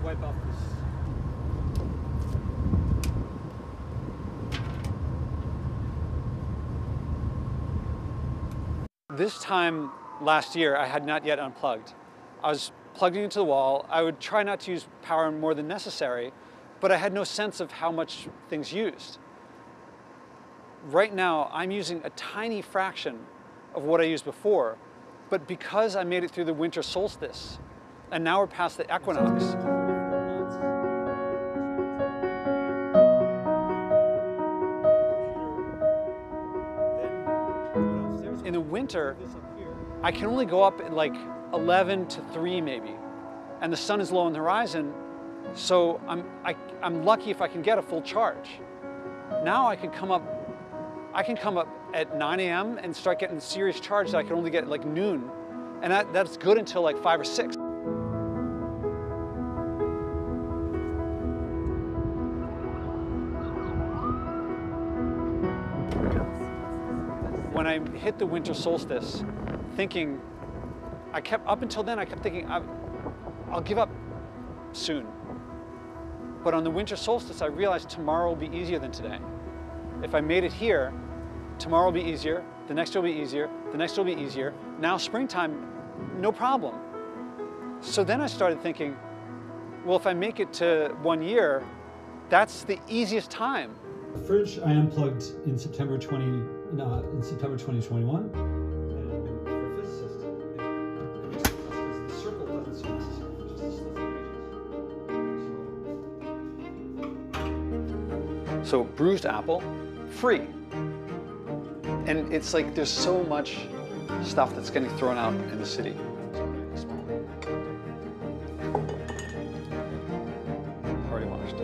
wipe off this. This time last year, I had not yet unplugged. I was plugging into the wall. I would try not to use power more than necessary, but I had no sense of how much things used. Right now, I'm using a tiny fraction of what I used before, but because I made it through the winter solstice, and now we're past the equinox, in the winter, I can only go up at like 11 to 3 maybe, and the sun is low on the horizon, so I'm lucky if I can get a full charge. Now I can come up at 9 a.m. and start getting serious charge that I can only get at like noon, and that's good until like 5 or 6. When I hit the winter solstice, thinking, up until then I kept thinking, I'll give up soon. But on the winter solstice, I realized tomorrow will be easier than today. If I made it here, tomorrow will be easier, the next will be easier, the next will be easier. Now springtime, no problem. So then I started thinking, well, if I make it to 1 year, that's the easiest time. The fridge I unplugged in September 2021. And for a physicist, the circle doesn't seem necessary, just a slit. So bruised apple, free. And it's like there's so much stuff that's getting thrown out in the city. Already washed.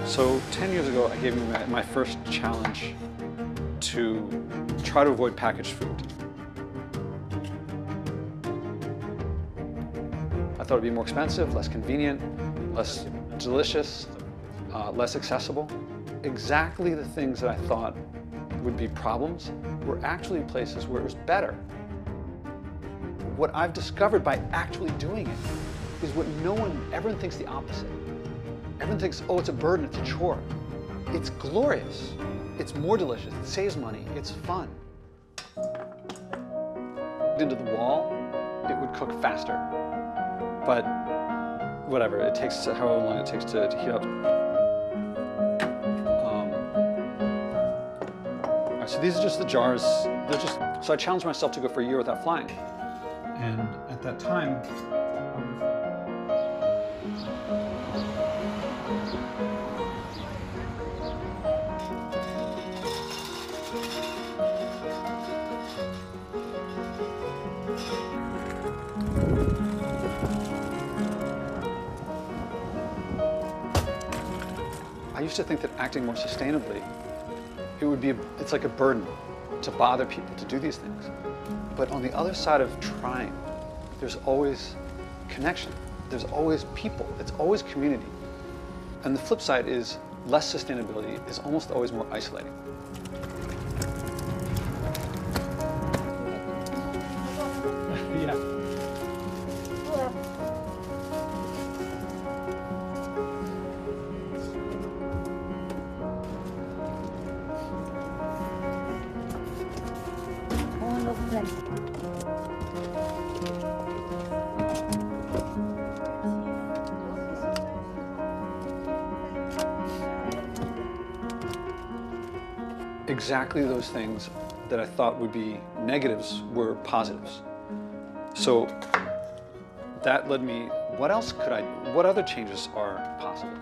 So 10 years ago, I gave me my first challenge to try to avoid packaged food. I thought it'd be more expensive, less convenient, less delicious, less accessible. Exactly the things that I thought would be problems were actually places where it was better. What I've discovered by actually doing it is what everyone thinks the opposite. Everyone thinks, oh, it's a burden, it's a chore. It's glorious. It's more delicious, it saves money, it's fun. Into the wall, it would cook faster. But whatever, it takes however long it takes to heat up. So these are just the jars. So I challenged myself to go for a year without flying. And at that time, I used to think that acting more sustainably, it's like a burden to bother people to do these things. But on the other side of trying, there's always connection. There's always people. It's always community. And the flip side is less sustainability is almost always more isolating. Yeah. Exactly those things that I thought would be negatives were positives. So that led me, what other changes are possible?